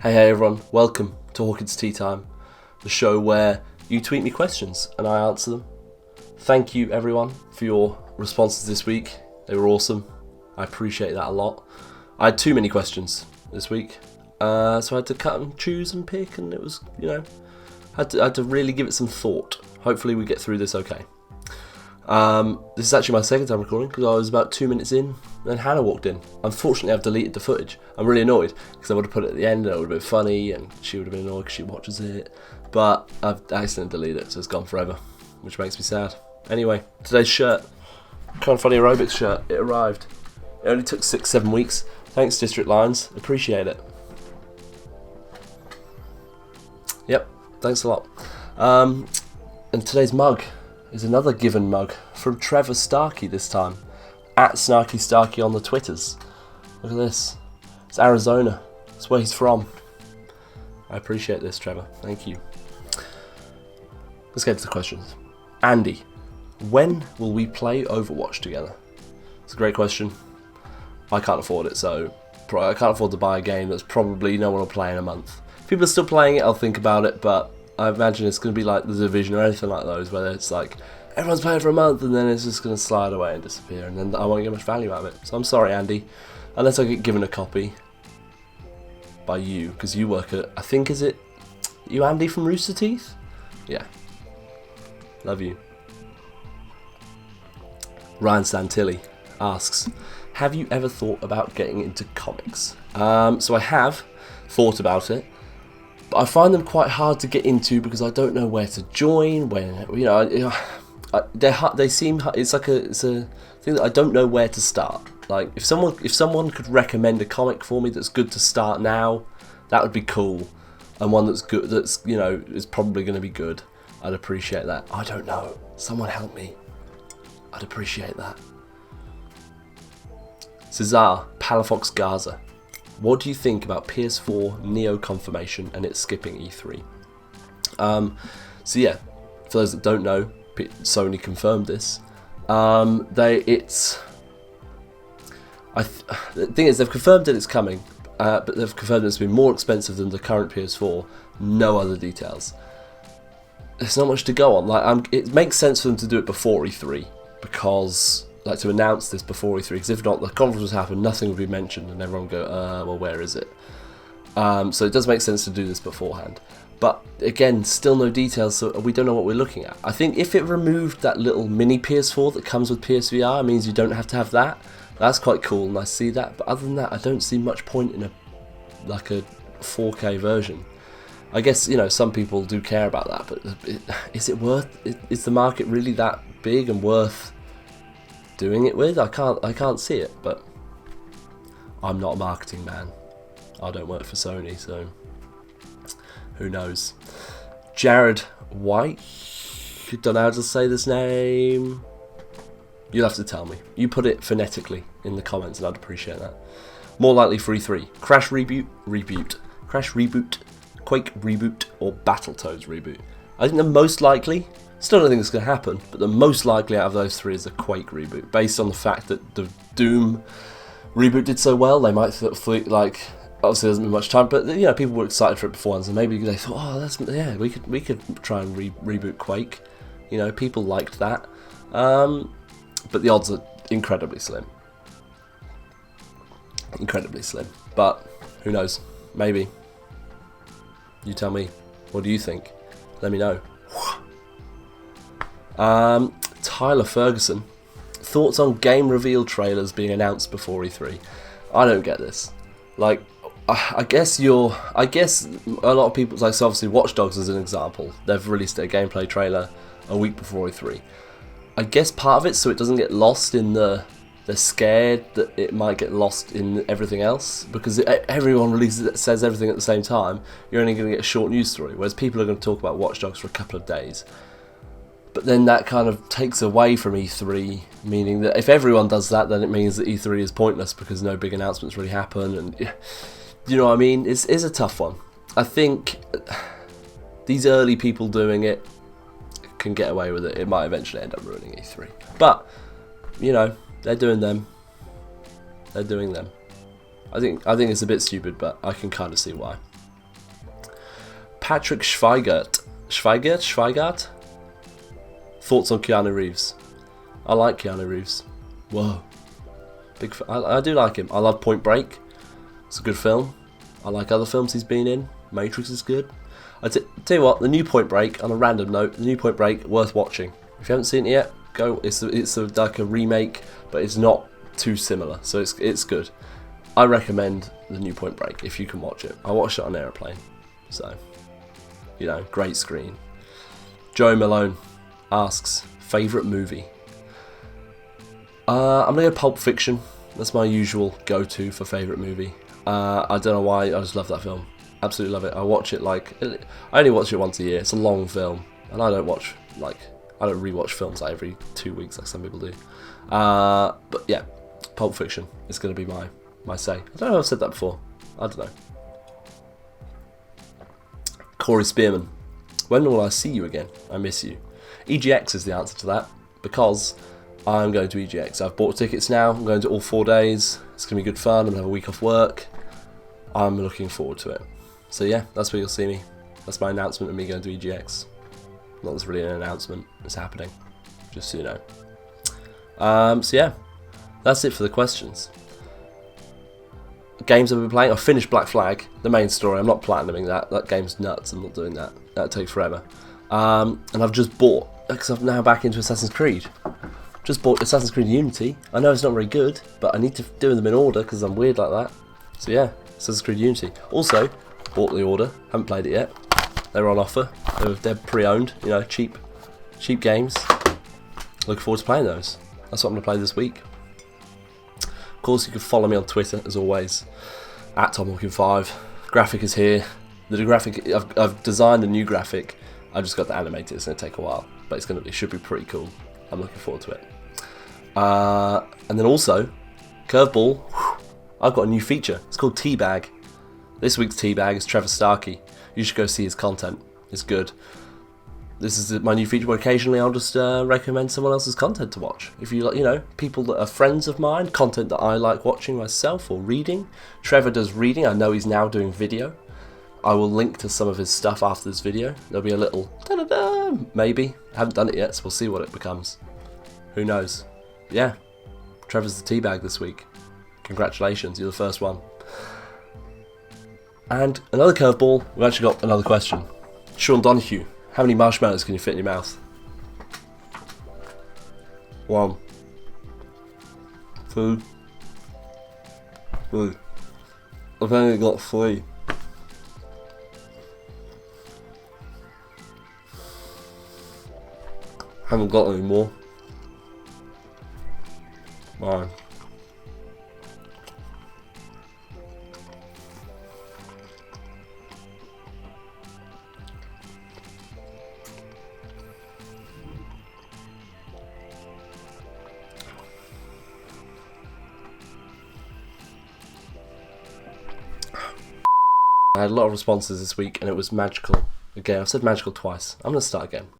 Hey everyone, welcome to Hawkins Tea Time, the show where you tweet me questions and I answer them. Thank you everyone for your responses this week. They were awesome. I appreciate that a lot. I had too many questions this week, so I had to cut and choose and pick, and it was, I had to really give it some thought. Hopefully we get through this okay. This is actually my second time recording because I was about 2 minutes in, then Hannah walked in. Unfortunately, I've deleted the footage. I'm really annoyed because I would have put it at the end and it would have been funny and she would have been annoyed because she watches it. But I've accidentally deleted it, so it's gone forever, which makes me sad. Anyway, today's shirt, Kind of Funny Aerobics shirt, it arrived. It only took 6-7 weeks. Thanks, District Lines. Appreciate it. Yep, thanks a lot. And today's mug is another given mug from Trevor Starkey this time, at Snarky Starkey on the Twitters. Look at this. It's Arizona. That's where he's from. I appreciate this, Trevor. Thank you. Let's get to the questions. Andy, when will we play Overwatch together? It's a great question. I can't afford it, so I can't afford to buy a game that's probably no one will play in a month. If people are still playing it, I'll think about it, but I imagine it's going to be like The Division or anything like those, where it's like, everyone's playing for a month and then it's just going to slide away and disappear, and then I won't get much value out of it. So I'm sorry, Andy, unless I get given a copy by you, because you work at, I think, is it you, Andy, from Rooster Teeth? Yeah. Love you. Ryan Santilli asks, have you ever thought about getting into comics? So I have thought about it, but I find them quite hard to get into because I don't know where to join. They seem, it's a thing that I don't know where to start. Like if someone could recommend a comic for me that's good to start now, that would be cool, and one that's good, that's is probably going to be good. I'd appreciate that. I don't know. Someone help me. I'd appreciate that. Cesar Palafox Gaza, what do you think about PS4 Neo confirmation and it skipping E3? So yeah, for those that don't know, Sony confirmed this. The thing is, they've confirmed that it's coming, but they've confirmed it's been more expensive than the current PS4. No other details. There's not much to go on. It makes sense for them to do it before E3 because, to announce this before E3. Because if not, the conference would happen, nothing would be mentioned, and everyone would go, well, where is it? So it does make sense to do this beforehand. But again, still no details, so we don't know what we're looking at. I think if it removed that little mini PS4 that comes with PSVR, it means you don't have to have that. That's quite cool, and I see that. But other than that, I don't see much point in a 4K version. I guess some people do care about that, but is it worth? Is the market really that big and worth doing it with? I can't see it, but I'm not a marketing man. I don't work for Sony, so who knows? Jared White, don't know how to say this name. You'll have to tell me. You put it phonetically in the comments and I'd appreciate that. More likely for E3. Crash reboot. Crash reboot, Quake reboot, or Battletoads reboot. I think the most likely, still don't think it's going to happen, but the most likely out of those three is a Quake reboot. Based on the fact that the Doom reboot did so well, they might think, obviously there hasn't been much time, but people were excited for it beforehand, so maybe they thought, we could try and reboot Quake. People liked that, but the odds are incredibly slim. But who knows? Maybe. You tell me. What do you think? Let me know. Tyler Ferguson, thoughts on game reveal trailers being announced before E3? I don't get this. I guess a lot of people, so obviously Watch Dogs as an example, they've released their gameplay trailer a week before E3. I guess part of it so it doesn't get lost in they're scared that it might get lost in everything else, because everyone says everything at the same time, you're only going to get a short news story, whereas people are going to talk about Watch Dogs for a couple of days. But then that kind of takes away from E3, meaning that if everyone does that, then it means that E3 is pointless because no big announcements really happen, and you know what I mean? It's a tough one. I think these early people doing it can get away with it. It might eventually end up ruining E3. But, they're doing them. I think it's a bit stupid, but I can kind of see why. Patrick Schweigert. Thoughts on Keanu Reeves? I like Keanu Reeves. Whoa. I do like him. I love Point Break. It's a good film. I like other films he's been in. Matrix is good. Tell you what, the new Point Break, on a random note, the new Point Break, worth watching. If you haven't seen it yet, go. It's like a remake, but it's not too similar, so it's good. I recommend the new Point Break if you can watch it. I watched it on an aeroplane, so great screen. Joe Malone asks, favourite movie? I'm gonna go Pulp Fiction. That's my usual go-to for favourite movie. I don't know why, I just love that film. Absolutely love it. I watch it I only watch it once a year. It's a long film, and I don't rewatch films like every 2 weeks like some people do. But yeah, Pulp Fiction is going to be my say. I don't know if I've said that before. I don't know. Corey Spearman, when will I see you again? I miss you. EGX is the answer to that, because I'm going to EGX. I've bought tickets now. I'm going to all 4 days. It's going to be good fun. I'm going to have a week off work. I'm looking forward to it. So yeah, that's where you'll see me. That's my announcement of me going to EGX. Not that's really an announcement. It's happening. Just so you know. So yeah, that's it for the questions. Games I've been playing. I've finished Black Flag, the main story. I'm not platinuming that. That game's nuts. I'm not doing that. That takes forever. And I've just bought, because I'm now back into Assassin's Creed. Just bought Assassin's Creed Unity. I know it's not very good, but I need to do them in order because I'm weird like that. So yeah, Assassin's Creed Unity. Also, bought the order. Haven't played it yet. They were on offer. They're pre-owned. Cheap games. Looking forward to playing those. That's what I'm going to play this week. Of course, you can follow me on Twitter as always, @TomHawkin5. Graphic is here. The graphic, I've designed a new graphic. I just got to animate it. It's going to take a while, but it should be pretty cool. I'm looking forward to it. And then also, curveball. I've got a new feature. It's called TeaBag. This week's TeaBag is Trevor Starkey. You should go see his content. It's good. This is my new feature where occasionally I'll just recommend someone else's content to watch. If you like, people that are friends of mine, content that I like watching myself or reading. Trevor does reading. I know he's now doing video. I will link to some of his stuff after this video. There'll be a little da-da-da, maybe. I haven't done it yet, so we'll see what it becomes. Who knows? Yeah, Trevor's the teabag this week. Congratulations, you're the first one. And another curveball, we've actually got another question. Sean Donahue, how many marshmallows can you fit in your mouth? 1, 2, 3. I've only got 3. Haven't got any more. Right. I had a lot of responses this week and it was magical. Again, I've said magical twice. I'm going to start again.